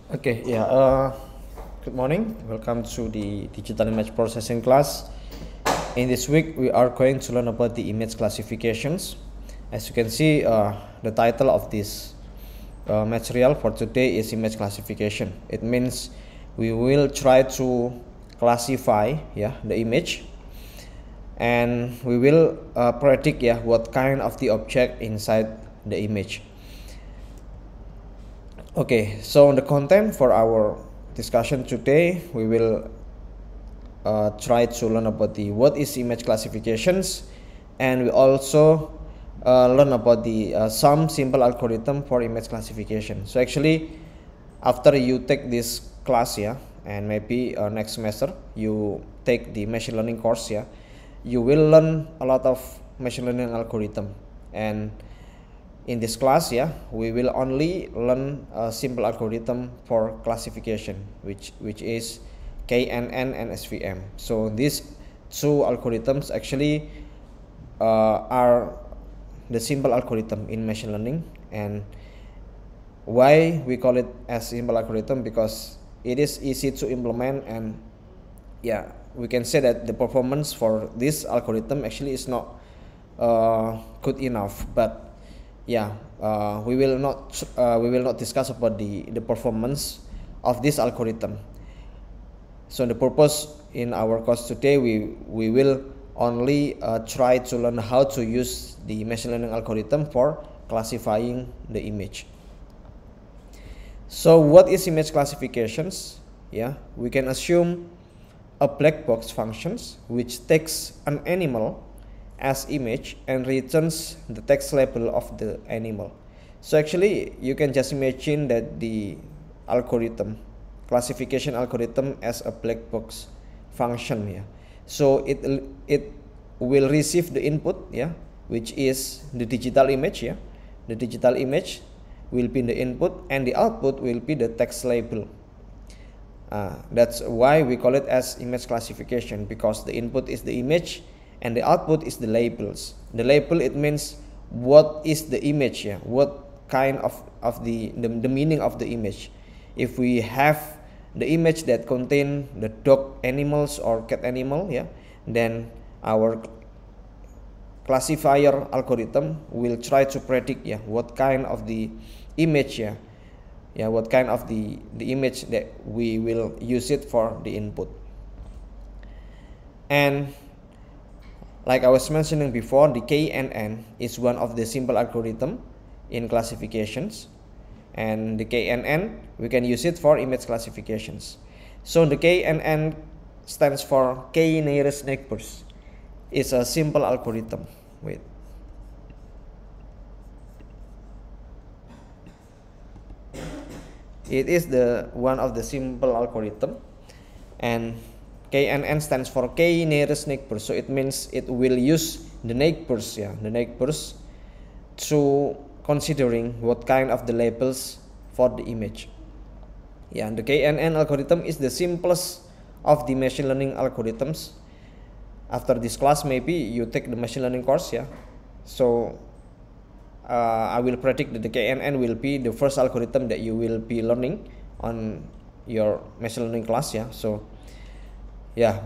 Okay, yeah. Good morning. Welcome to the digital image processing class. In this week, we are going to learn about the image classifications. As you can see, the title of this material for today is image classification. It means we will try to classify, the image, and we will predict, what kind of the object inside the image. Okay, so the content for our discussion today, we will try to learn about the what is image classifications, and we also learn about the some simple algorithm for image classification. So actually, after you take this class, and maybe next semester you take the machine learning course, you will learn a lot of machine learning algorithm. And in this class, we will only learn a simple algorithm for classification, which is KNN and SVM. So these two algorithms actually are the simple algorithm in machine learning. And why we call it as simple algorithm? Because it is easy to implement, and we can say that the performance for this algorithm actually is not good enough. But we will not discuss about the performance of this algorithm. So the purpose in our course today, we will only try to learn how to use the machine learning algorithm for classifying the image. So what is image classifications? We can assume a black box functions which takes an animal as image and returns the text label of the animal. So actually, you can just imagine that the algorithm, classification algorithm, as a black box function. So it will receive the input, which is the digital image. The digital image will be the input, and the output will be the text label. That's why we call it as image classification, because the input is the image and the output is the labels. The label, it means what is the image, what kind of the meaning of the image. If we have the image that contain the dog animals or cat animal, then our classifier algorithm will try to predict what kind of the image, what kind of the image that we will use it for the input. And like I was mentioning before, the KNN is one of the simple algorithm in classifications, and the KNN, we can use it for image classifications. So the KNN stands for K nearest neighbors. It's a simple algorithm. Wait. It is the one of the simple algorithm, and KNN stands for K nearest neighbors. So it means it will use the neighbors, the neighbors, to considering what kind of the labels for the image. And the KNN algorithm is the simplest of the machine learning algorithms. After this class, maybe you take the machine learning course, So I will predict that the KNN will be the first algorithm that you will be learning on your machine learning class, So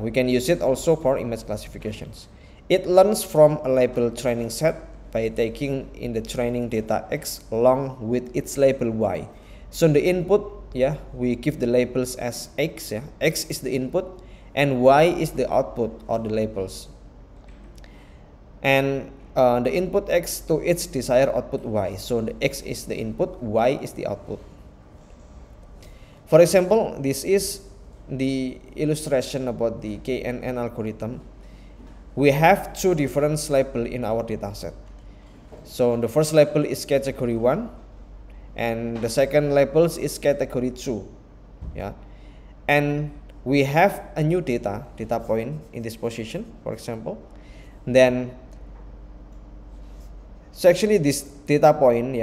we can use it also for image classifications. It learns from a label training set by taking in the training data X along with its label Y. So in the input, we give the labels as X, X is the input and Y is the output or the labels. And the input X to its desired output Y. So the X is the input, Y is the output. For example, this is the illustration about the KNN algorithm. We have two different labels in our dataset. So the first label is category 1, and the second label is category 2. And we have a new data point in this position, for example. Then, so actually this data point,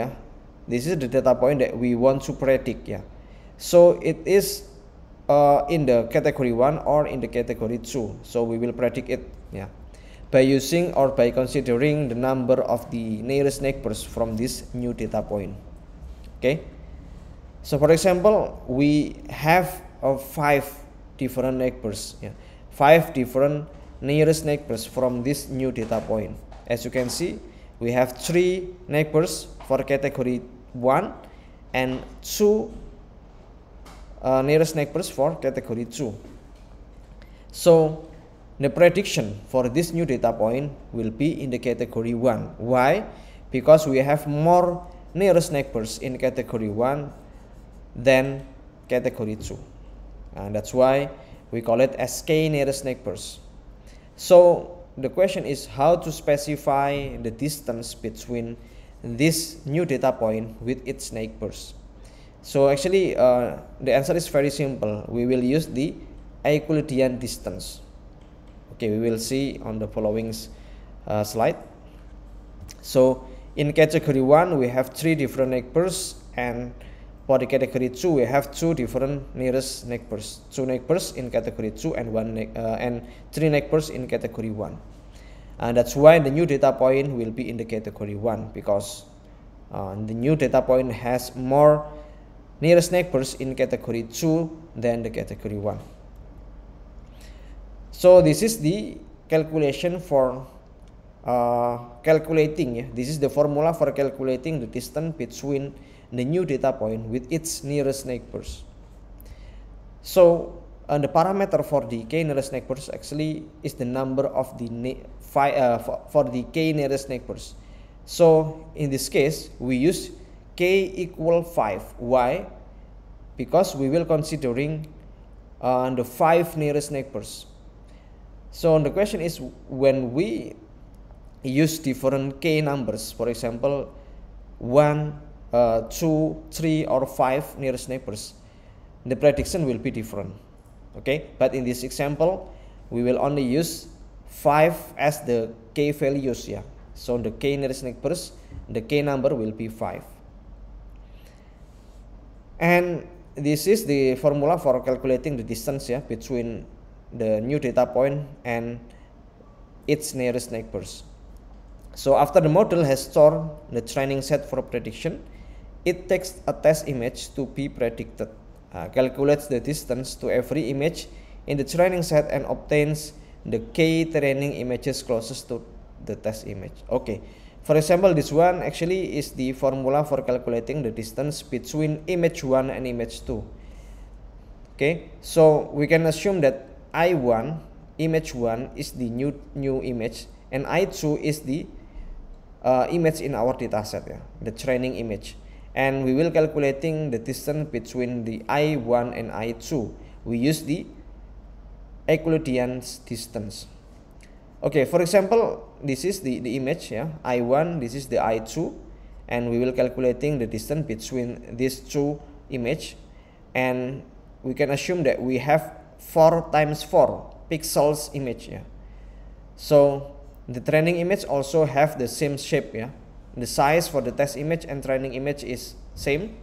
this is the data point that we want to predict, So it is in the category 1 or in the category 2. So we will predict it, by using or by considering the number of the nearest neighbors from this new data point. Okay. So for example, we have 5 different neighbors, 5 different nearest neighbors from this new data point. As you can see, we have 3 neighbors for category 1 and 2 nearest neighbors for category 2. So the prediction for this new data point will be in the category 1. Why? Because we have more nearest neighbors in category 1 than category 2. And that's why we call it as k nearest neighbors. So the question is how to specify the distance between this new data point with its neighbors. So actually the answer is very simple. We will use the Euclidean distance. Okay, we will see on the following slide. So in category 1 we have 3 different neighbors, and for the category 2 we have 2 different nearest neighbors, 2 neighbors in category 2 and 3 neighbors in category 1. And that's why the new data point will be in the category 1, because the new data point has more nearest neighbors in category 2 than the category 1. So this is the calculation for this is the formula for calculating the distance between the new data point with its nearest neighbors. So the parameter for the k nearest neighbors actually is the number of the for the k nearest neighbors. So in this case we use k equal 5. Why? Because we will considering the 5 nearest neighbors. So the question is, when we use different k numbers, for example 1, 2, 3 or 5 nearest neighbors, the prediction will be different. Okay, but in this example we will only use 5 as the k values. So the k nearest neighbors, the k number will be 5. And this is the formula for calculating the distance between the new data point and its nearest neighbors. So after the model has stored the training set for prediction, it takes a test image to be predicted, calculates the distance to every image in the training set, and obtains the k training images closest to the test image. Okay, for example, this one actually is the formula for calculating the distance between image 1 and image 2. Okay, so we can assume that I1, image 1 is the new image, and I2 is the image in our dataset, the training image. And we will calculating the distance between the I1 and I2. We use the Euclidean distance. Okay, for example, this is the image, I1, this is the I2, and we will calculating the distance between these 2 image, and we can assume that we have 4 times 4 pixels image. So the training image also have the same shape. The size for the test image and training image is same.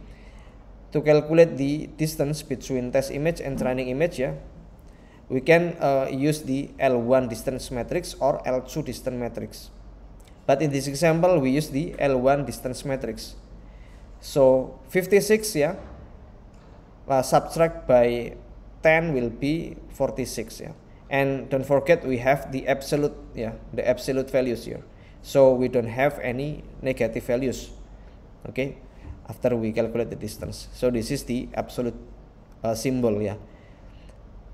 To calculate the distance between test image and training image, we can use the L1 distance matrix or L2 distance matrix. But in this example we use the L1 distance matrix. So 56 subtract by 10 will be 46. And don't forget we have the absolute values here, so we don't have any negative values. Okay, after we calculate the distance, so this is the absolute symbol.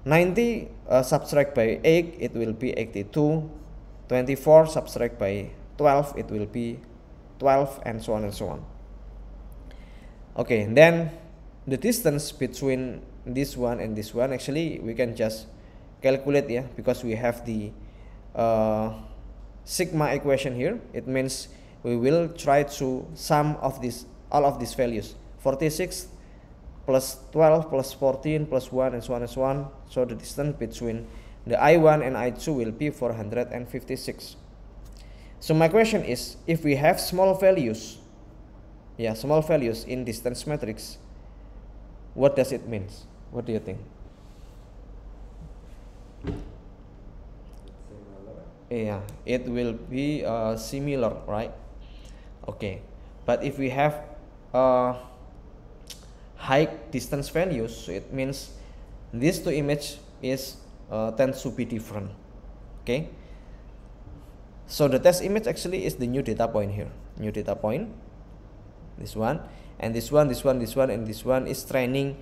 90 subtract by 8, it will be 82. 24 subtract by 12, it will be 12, and so on and so on. Okay, then the distance between this one and this one, actually we can just calculate, because we have the sigma equation here. It means we will try to sum of all of these values, 46 plus 12 plus 14 plus 1 and so on and so on. So the distance between the I1 and I2 will be 456. So my question is, if we have small values in distance matrix, what does it mean? What do you think? It will be similar, right? Okay, but if we have high distance values, so it means these two image is tends to be different. Okay, so the test image actually is the new data point here, new data point, this one, and this one, this one, this one, and this one is training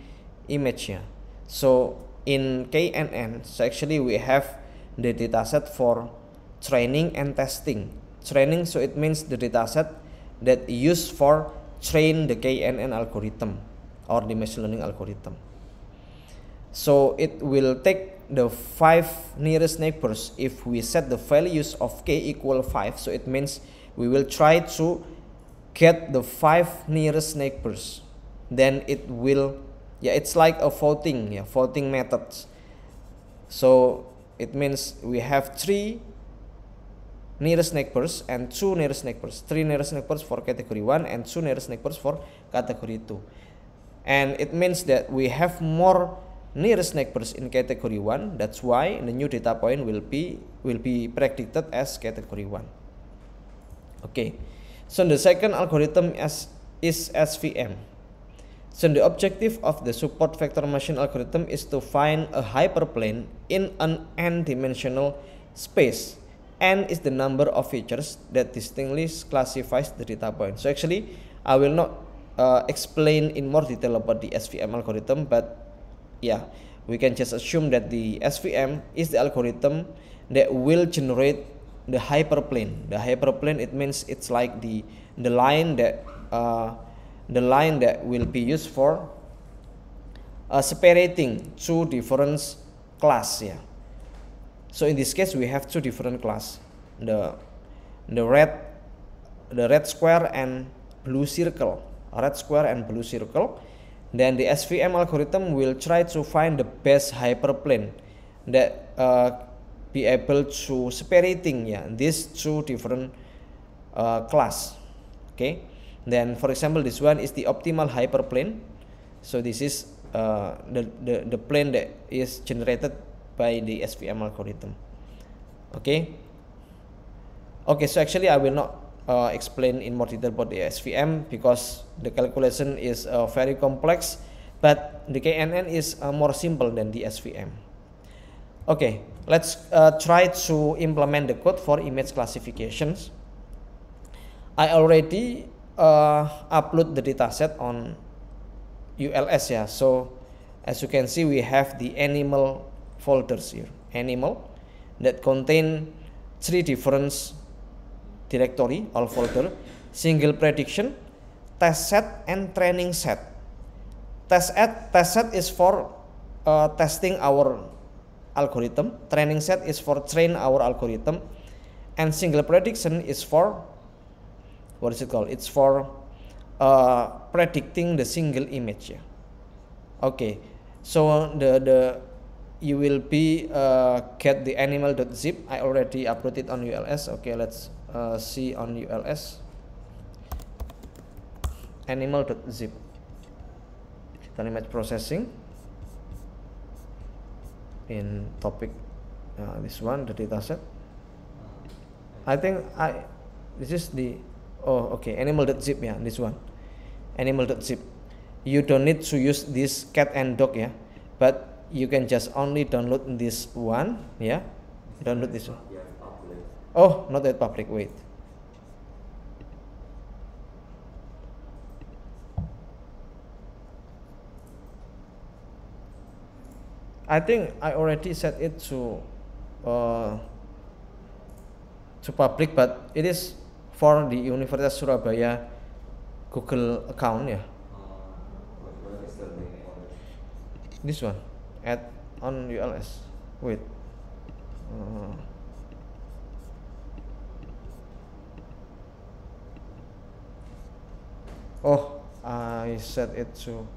image here. So in KNN, so actually we have the dataset for training and testing. Training, so it means the dataset that used for train the KNN algorithm or the machine learning algorithm. So it will take the 5 nearest neighbors. If we set the values of k equal 5, so it means we will try to get the 5 nearest neighbors. Then it will, it's like a voting, voting methods. So it means we have 3 nearest neighbors and 2 nearest neighbors, 3 nearest neighbors for category 1 and 2 nearest neighbors for category 2. And it means that we have more nearest neighbors in category 1. That's why the new data point will be predicted as category 1. Okay, so the second algorithm is SVM. So the objective of the support vector machine algorithm is to find a hyperplane in an n-dimensional space. N is the number of features that distinctly classifies the data point. So actually I will not explain in more detail about the SVM algorithm, but we can just assume that the SVM is the algorithm that will generate the hyperplane. The hyperplane, it means it's like the line that will be used for separating 2 different classes. So in this case we have 2 different classes, the red square and blue circle. Red square and blue circle. Then the SVM algorithm will try to find the best hyperplane that be able to separating these 2 different class. Okay, then for example this one is the optimal hyperplane. So this is the plane that is generated by the SVM algorithm. Okay, so actually I will not explain in more detail about the SVM because the calculation is very complex, but the KNN is more simple than the SVM. Okay, let's try to implement the code for image classifications. I already upload the dataset on ULS so as you can see we have the animal folders here, animal, that contain 3 different directory or folder: single prediction, test set, and training set. Test set is for testing our algorithm, training set is for train our algorithm, and single prediction is for it's for predicting the single image. Okay, so you will be get the animal.zip. I already uploaded on ULS. Okay, let's see on ULS animal.zip, digital image processing in topic this one, the dataset. I think this is the animal.zip, this one, animal.zip. You don't need to use this cat and dog, but you can just only download this one, download this one. Oh, not that public, wait. I think I already set it to public, but it is for the Universitas Surabaya Google account, This one, add on ULS. Wait. Oh, I set it to.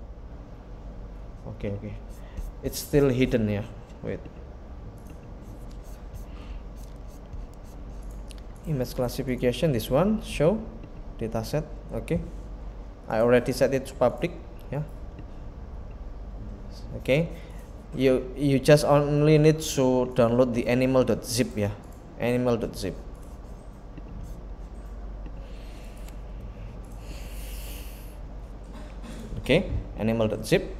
Okay. It's still hidden, Wait. Image classification, this one, show dataset. Okay, I already set it to public. Okay, you just only need to download the animal.zip, animal.zip. Okay. animal.zip.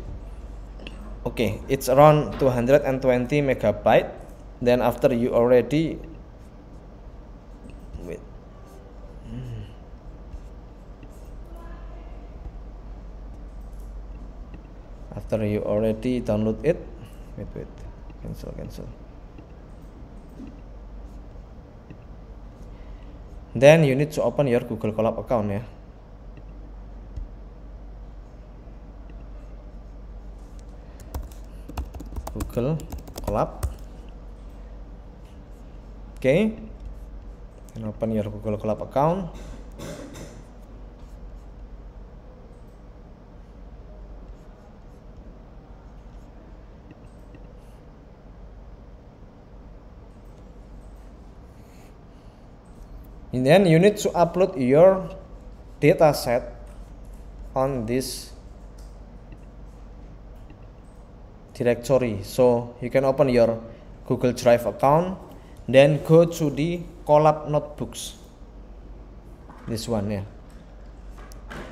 Okay, it's around 220 megabyte. Then after you already after you already download it, wait, cancel. Then you need to open your Google Colab account ya. Google Colab. Okay, and open your Google Colab account. And then you need to upload your data set on this directory. So you can open your Google Drive account, then go to the Colab notebooks. This one, yeah.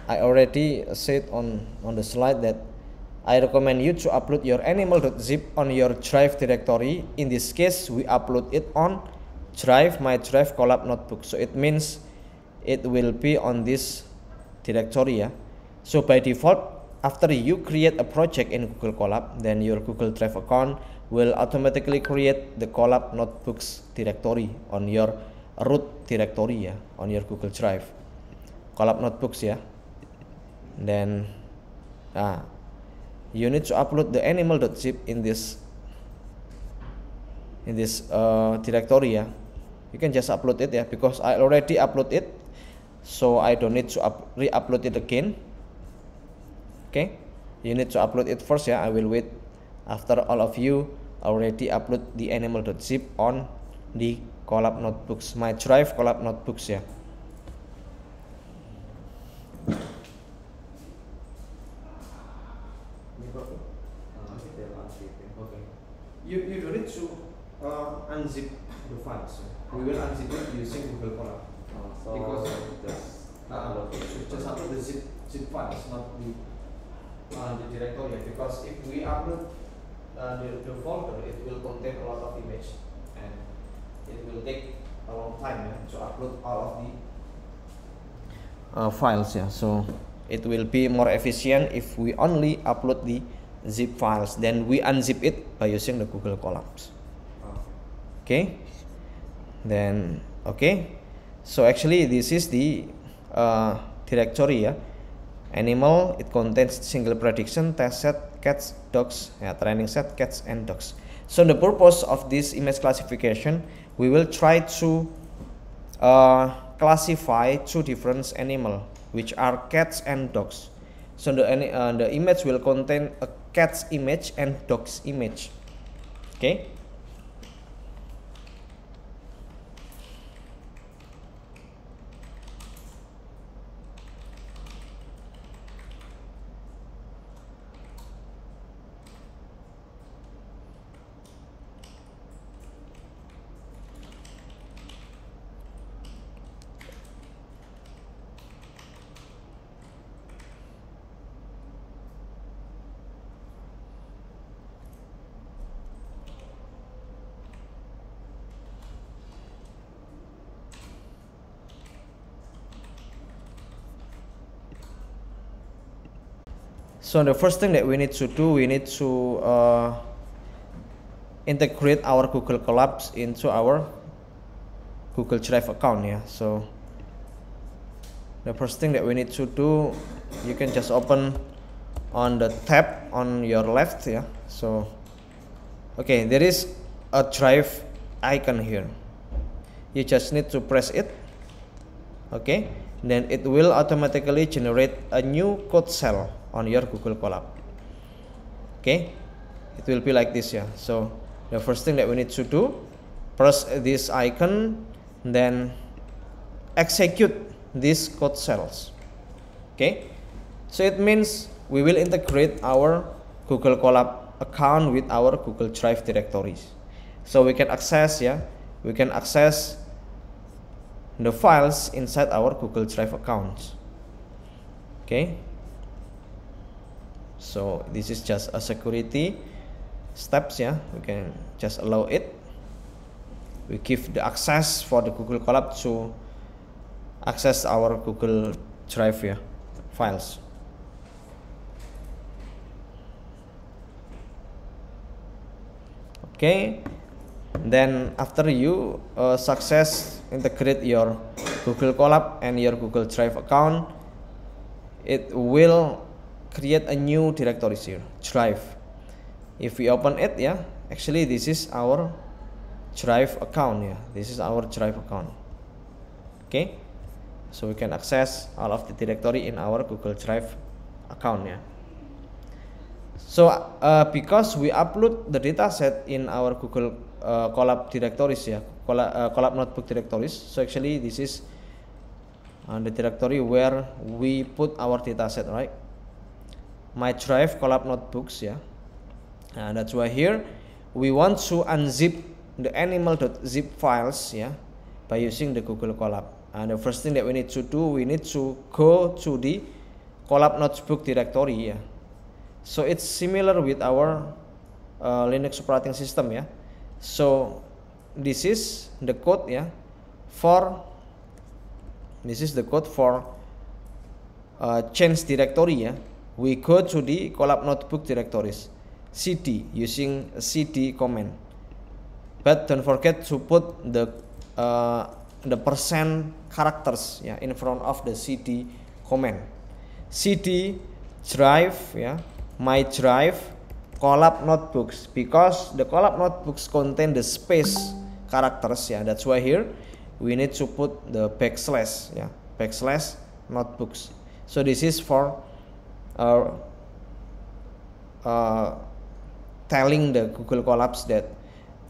I already said on the slide that I recommend you to upload your animal.zip on your Drive directory. In this case, we upload it on Drive, my Drive Colab notebook. So it means it will be on this directory, yeah. So by default, after you create a project in Google Colab, then your Google Drive account will automatically create the Colab notebooks directory on your root directory, yeah, on your Google Drive. Colab notebooks, yeah. Then you need to upload the animal.zip in this directory, yeah. You can just upload it, yeah, because I already upload it, so I don't need to re-upload it again. Okay, you need to upload it first, yeah. I will wait after all of you already upload the animal.zip on the Colab notebooks, my Drive Colab notebooks, yeah. You don't need to unzip the files. We will unzip it using Google Colab. Because just upload the zip files, not the directory. Because if we upload the folder, it will contain a lot of image, and it will take a long time to upload all of the files. Yeah, so it will be more efficient if we only upload the zip files, then we unzip it by using the Google Colabs. Okay, then so actually this is the directory, yeah. Animal, it contains single prediction, test set, cats, dogs, yeah, training set, cats and dogs. So the purpose of this image classification, we will try to classify two different animals, which are cats and dogs. So the image will contain a cat's image and dog's image. Okay. So the first thing that we need to do, we need to integrate our Google Colabs into our Google Drive account, yeah. So the first thing that we need to do, you can just open on the tab on your left, yeah. So okay, there is a Drive icon here. You just need to press it. Okay, then it will automatically generate a new code cell on your Google Colab. Okay, it will be like this, yeah. So the first thing that we need to do, press this icon, then execute these code cells. Okay, so it means we will integrate our Google Colab account with our Google Drive directories, so we can access, yeah, we can access the files inside our Google Drive accounts. Okay, So this is just a security steps, yeah. We can just allow it. We give the access for the Google Colab to access our Google Drive, yeah, files. Okay, then after you success integrate your Google Colab and your Google Drive account, it will create a new directory here, Drive. If we open it, yeah, actually this is our Drive account, yeah, this is our Drive account. Okay, so we can access all of the directory in our Google Drive account, yeah. So because we upload the dataset in our Google Colab directories, yeah, Colab notebook directories, so actually this is the directory where we put our dataset, right? My Drive Colab notebooks, yeah. And that's why here we want to unzip the animal.zip files, yeah, by using the Google Colab. And the first thing that we need to do, we need to go to the Colab notebook directory, yeah. So it's similar with our Linux operating system, yeah. So this is the code, yeah, for change directory, yeah. We go to the Colab notebook directories, cd, using cd command. But don't forget to put the percent characters, yeah, in front of the cd command. Cd drive, yeah, my Drive Colab notebooks, because the Colab notebooks contain the space characters, yeah. That's why here we need to put the backslash, yeah, backslash notebooks. So this is for telling the Google Colabs that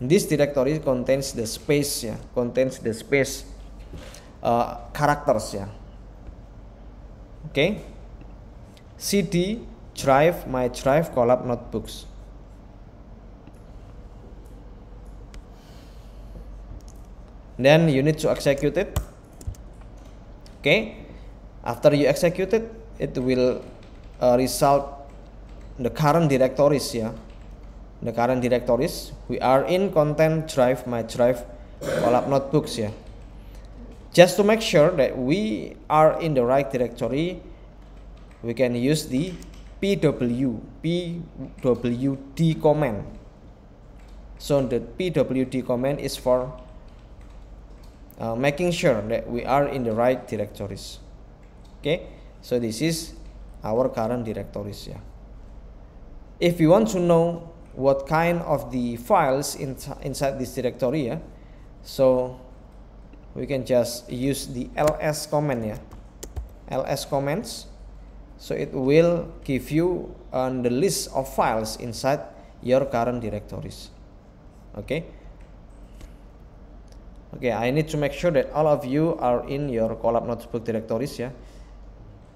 this directory contains the space, yeah, characters, yeah. Okay, cd Drive my Drive Colab notebooks. Then you need to execute it. Okay, after you execute it, it will result the current directories, yeah. The current directories we are in content Drive my Drive Colab notebooks, yeah. Just to make sure that we are in the right directory, we can use the pwd command. So the pwd command is for making sure that we are in the right directories. Okay, so this is our current directories, yeah. If you want to know what kind of the files inside this directory, yeah, so we can just use the ls command, yeah, ls commands. So it will give you the list of files inside your current directories. Okay, I need to make sure that all of you are in your Colab notebook directories, yeah.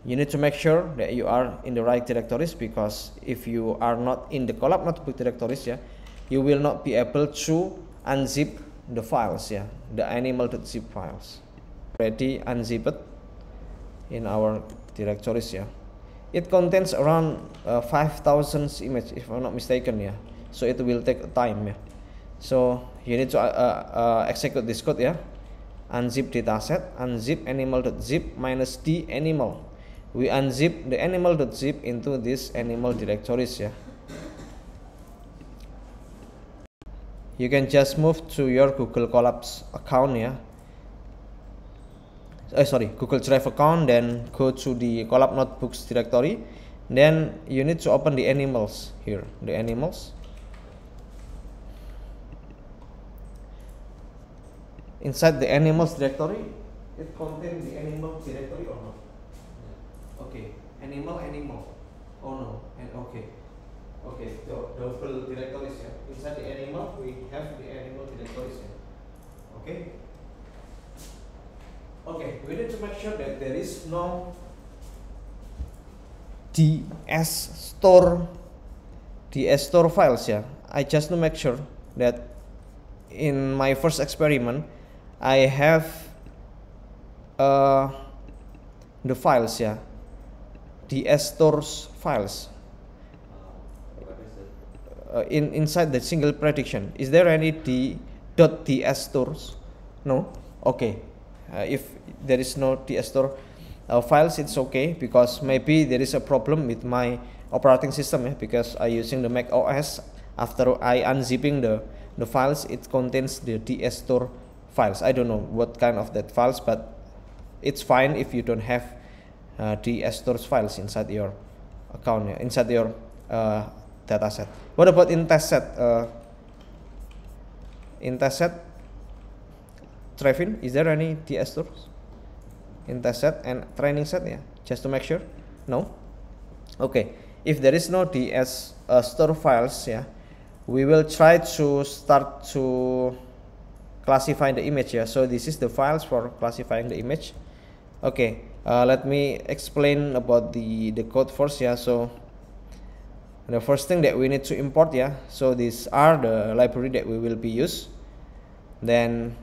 You need to make sure that you are in the right directories, because if you are not in the Colab notebook directories, yeah, you will not be able to unzip the files, yeah, the animal.zip files. Already unzipped in our directories, yeah. It contains around 5,000 images, if I'm not mistaken, yeah. So it will take time, yeah. So you need to execute this code, yeah. Unzip dataset, unzip animal.zip -d animal. We unzip the animal.zip into this animal directories, yeah. You can just move to your Google Colabs account, yeah. Google Drive account, then go to the Colab notebooks directory. Then you need to open the animals here, the animals. Inside the animals directory, it contains the animal directory or not? Okay, animal. Oh no, and okay, double directories, yeah. Inside the animal, we have the animal directories, yeah. Okay, we need to make sure that there is no ds store files, yeah. I just to make sure that in my first experiment I have the files, yeah, ds stores files. inside the single prediction, is there any .ts stores? No. Okay. If there is no ts store files, it's okay, because maybe there is a problem with my operating system, because I using the Mac OS. After I unzipping the files, it contains the ts store files. I don't know what kind of that files, but it's fine if you don't have ts stores files inside your account, inside your dataset. What about in test set? In test set, Trevin, is there any ts stores in test set and training set? Yeah, just to make sure. No. Okay, if there is no ts store files, yeah, we will try to start to classify the image. Yeah, so this is the files for classifying the image. Okay, let me explain about the code first. Yeah, so the first thing that we need to import, yeah, so these are the library that we will be use. Then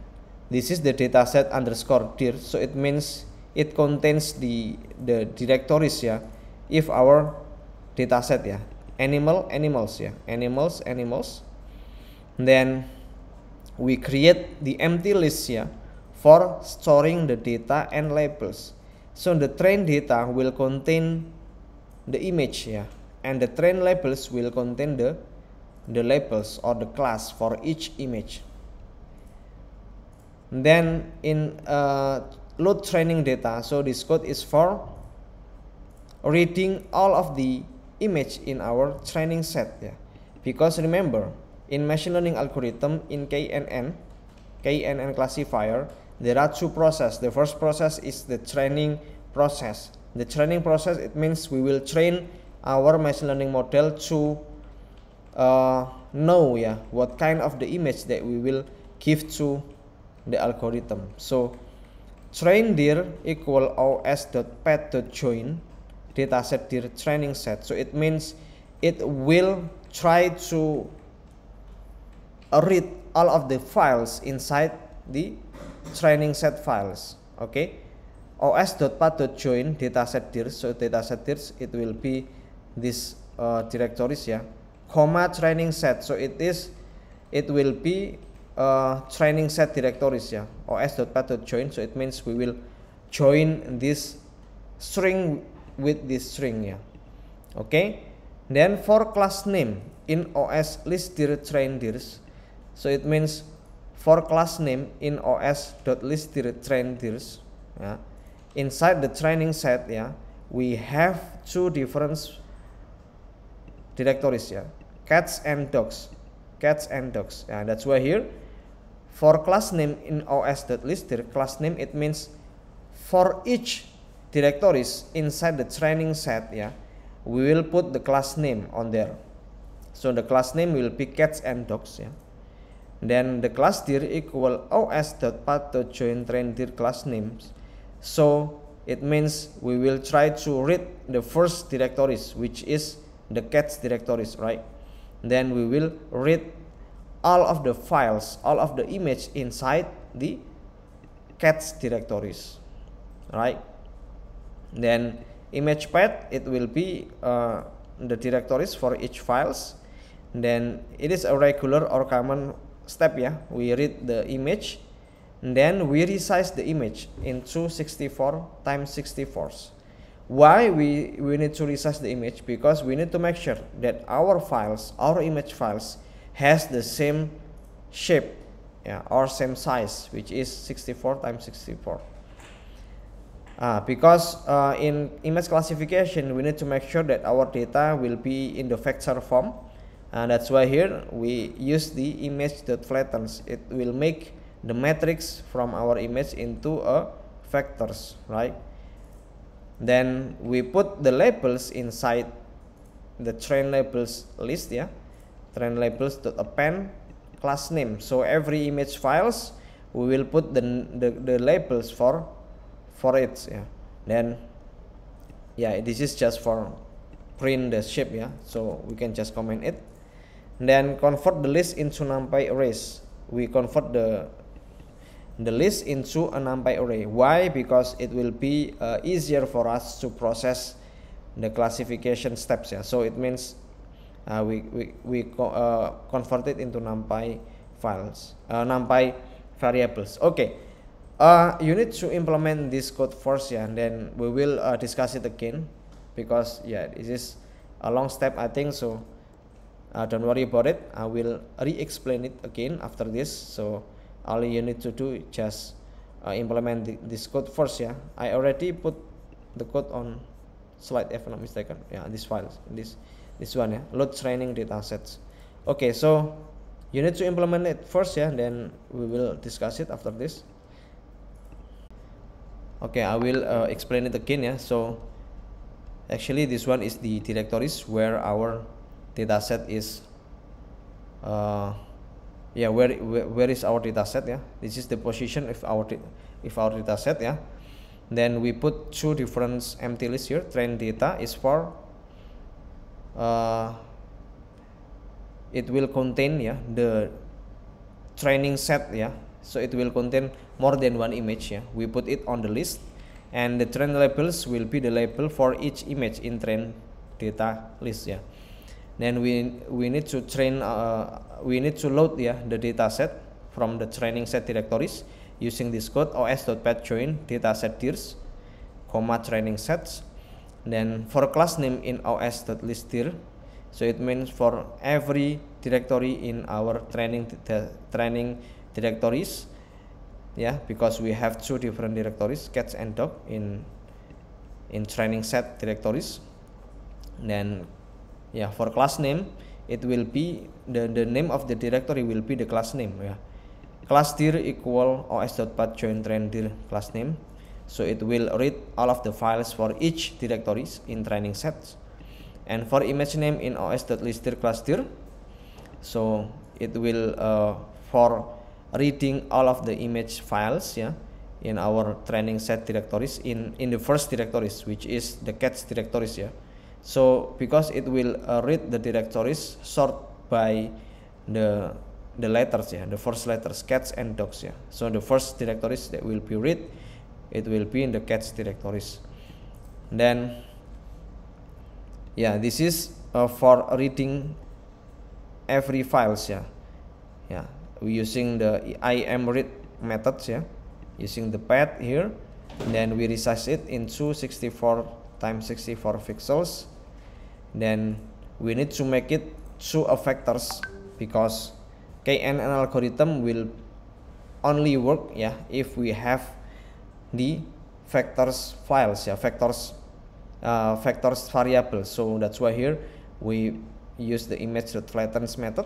this is the dataset underscore dir, so it means it contains the directories, yeah, if our dataset, yeah, animals, yeah, animals. Then we create the empty list, yeah, for storing the data and labels. So the train data will contain the image, yeah, and the train labels will contain the labels or the class for each image. Then in load training data, so this code is for reading all of the image in our training set, yeah, because remember, in machine learning algorithm, in KNN classifier, there are two processes. The first process is the training process. The training process, it means we will train our machine learning model to know, yeah, what kind of the image that we will give to the algorithm. So train dir equal os.path.join dataset dir training set. So it means it will try to read all of the files inside the training set files. Okay, os.path.join dataset dir, so dataset dir, it will be this directories, yeah, comma training set, so it will be training set directories, yeah, os.path.join, so it means we will join this string with this string, yeah. Okay, then for class name in os list dir train dirs, so it means for class name in os.list dir train dirs, yeah, inside the training set, yeah, we have two different directories, yeah, cats and dogs, yeah, that's why here for class name in os.list dir class name, it means for each directories inside the training set, yeah, we will put the class name on there. So the class name will be cats and dogs, yeah. Then the class dir equal os.path.join train dir class names, so it means we will try to read the first directories, which is the cats directories, right? Then we will read all of the files, all of the image inside the cats directories, right? Then image path, it will be the directories for each files. Then it is a regular or common step, yeah, we read the image, and then we resize the image into 64 times 64s. Why we need to resize the image? Because we need to make sure that our files, our image files, has the same shape, yeah, or same size, which is 64 times 64. Because in image classification, we need to make sure that our data will be in the vector form, and that's why here we use the image.flattens. It will make the matrix from our image into a vectors, right? Then we put the labels inside the train labels list, yeah, train labels.append class name. So every image files we will put the labels for it, yeah. Then yeah, this is just for print the shape, yeah, so we can just comment it. Then convert the list into NumPy arrays. We convert the list into a NumPy array. Why? Because it will be easier for us to process the classification steps, yeah. So it means convert it into NumPy files, NumPy variables. Okay, you need to implement this code first, and then we will discuss it again, because this is a long step, I think. So don't worry about it. I will re-explain it again after this. So all you need to do is just implement this code first. I already put the code on slide, if I'm not mistaken. This file, this one, load training datasets. Okay, so you need to implement it first, then we will discuss it after this. Okay, I will explain it again. So actually this one is the directories where our dataset is where is our dataset. This is the position of our dataset. Then we put two different empty lists here. Train data is for it will contain the training set. So it will contain more than one image. We put it on the list, and the train labels will be the label for each image in train data list. Then we need to train we need to load the data set from the training set directories using this code os.path join dataset tiers, training sets. Then for class name in os.list tier, so it means for every directory in our training directories, because we have two different directories, cats and dog, in training set directories. Then for class name, it will be the name of the directory will be the class name. Class dir equal os.path join train dir class name, so it will read all of the files for each directories in training sets. And for image name in os.list dir class dir, so it will for reading all of the image files in our training set directories in the first directories, which is the cats directories. So because it will read the directories sort by the letters, the first letters, cats and dogs. So the first directories that will be read, it will be in the cats directories. Then this is for reading every files. We using the imread methods, using the path here. Then we resize it into 64 times 64 pixels. Then we need to make it two vectors, because KNN algorithm will only work if we have the vectors files, vectors variables. So that's why here we use the image.flattens method.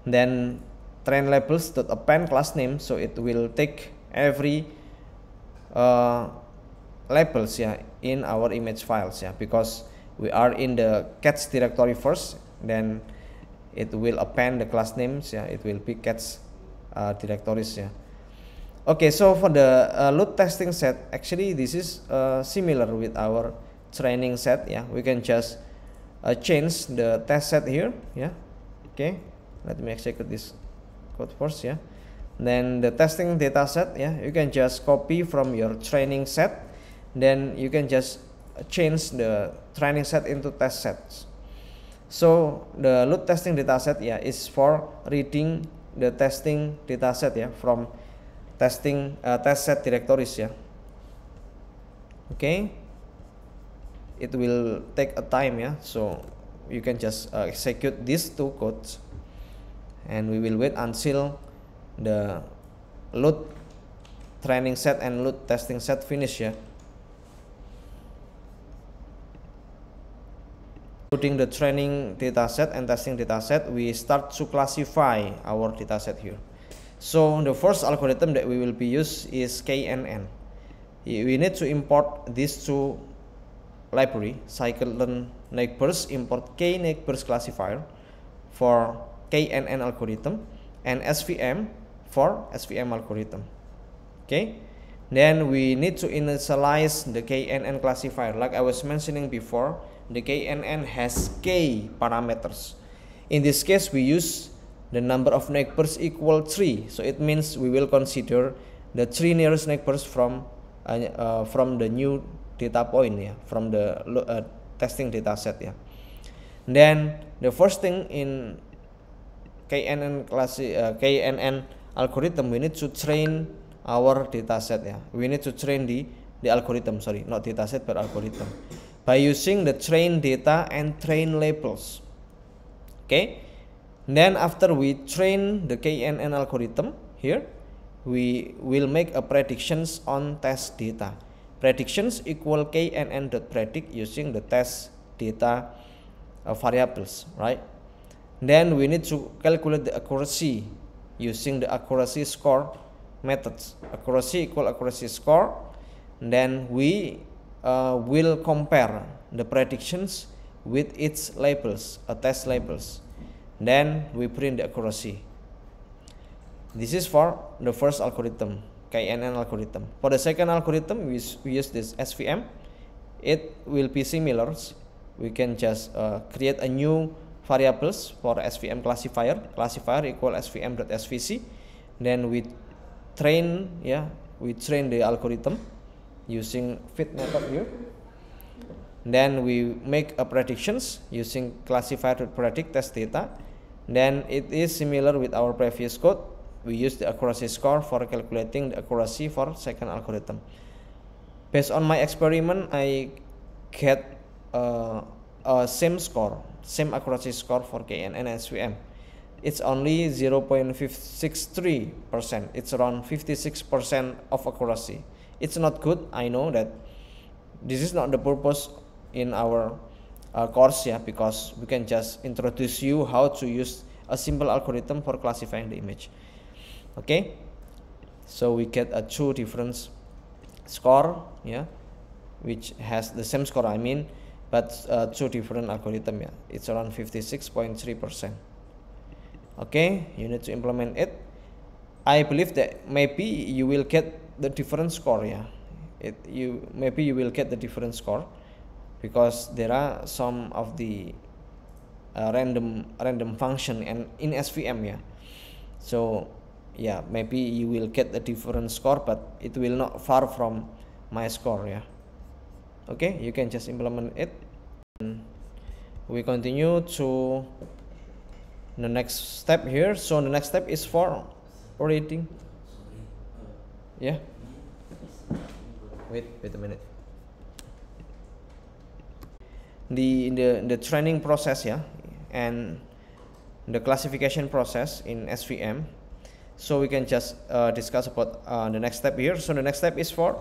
Then train labels.append class name, so it will take every labels in our image files, because we are in the cats directory first, then it will append the class names. It will be cats directories. Okay, so for the load testing set, actually this is similar with our training set. We can just change the test set here. Okay, let me execute this code first. Then the testing data set, you can just copy from your training set, then you can just change the training set into test sets. So the load testing dataset is for reading the testing dataset from testing test set directories. Okay, it will take a time. So you can just execute these two codes, and we will wait until the load training set and load testing set finish. Including the training dataset and testing dataset, we start to classify our dataset here. So the first algorithm that we will be use is KNN. We need to import these two library, scikit-learn neighbors, import k neighbors classifier for KNN algorithm, and SVM for SVM algorithm. Okay, then we need to initialize the KNN classifier. Like I was mentioning before, the KNN has k parameters. In this case, we use the number of neighbors equal 3. So it means we will consider the 3 nearest neighbors from the new data point, from the testing data set. Then the first thing in KNN algorithm, we need to train our dataset. Yeah, we need to train the algorithm. Sorry, not dataset but algorithm, by using the train data and train labels. Okay. Then after we train the KNN algorithm here, we will make a predictions on test data. Predictions equal KNN.predict using the test data variables, right? Then we need to calculate the accuracy using the accuracy score methods. Accuracy equal accuracy score. Then we will compare the predictions with its labels, test labels. Then we print the accuracy. This is for the first algorithm, KNN algorithm. For the second algorithm, we use this SVM. It will be similar. We can just create a new variables for SVM classifier. Classifier equal svm.svc. Then we train the algorithm using fit method here. Then we make a predictions using classifier.predict test data. Then it is similar with our previous code. We use the accuracy score for calculating the accuracy for second algorithm. Based on my experiment, I get a same accuracy score for KNN and SVM. It's only 0.63%. It's around 56% of accuracy. It's not good. I know that this is not the purpose in our course, because we can just introduce you how to use a simple algorithm for classifying the image. Okay, so we get a two different score, which has the same score, but two different algorithm. It's around 56.3%. Okay, you need to implement it. I believe that maybe you will get the different score. Maybe you will get the different score, because there are some of the random function and in SVM. So maybe you will get a different score, but it will not far from my score. Okay, you can just implement it. We continue to the next step here. So the next step is for reading. Wait a minute. The training process, and the classification process in SVM. So we can just discuss about the next step here. So the next step is for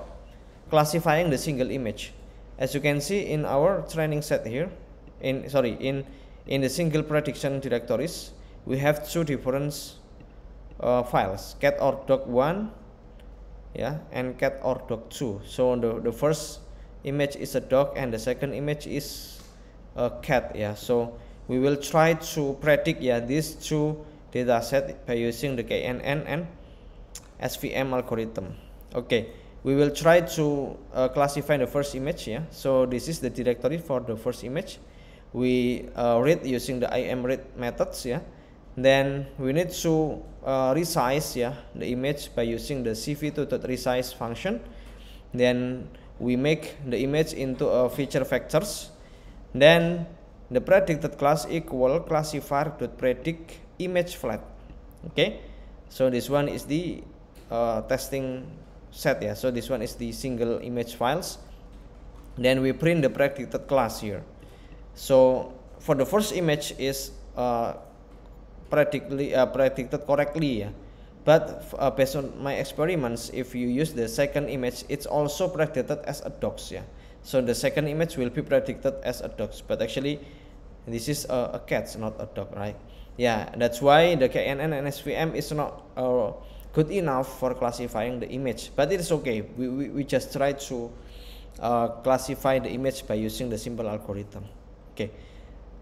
classifying the single image. As you can see in our training set here, in the single prediction directories, we have two different files, cat or dog 1, and cat or dog 2. So the first image is a dog and the second image is a cat. So we will try to predict these two data set by using the KNN and SVM algorithm. Okay, we will try to classify the first image. So this is the directory for the first image. We read using the imread methods. Then we need to resize the image by using the cv2.resize function. Then we make the image into a feature vectors. Then the predicted class equal classifier.predict image flat. Okay, so this one is the testing set. So this one is the single image files. Then we print the predicted class here. So for the first image is predicted correctly, but based on my experiments, if you use the second image, it's also predicted as a dogs. So the second image will be predicted as a dogs, but actually this is a cat, not a dog, right? That's why the KNN and SVM is not good enough for classifying the image, but it is okay. We just try to classify the image by using the simple algorithm.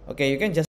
Okay, you can just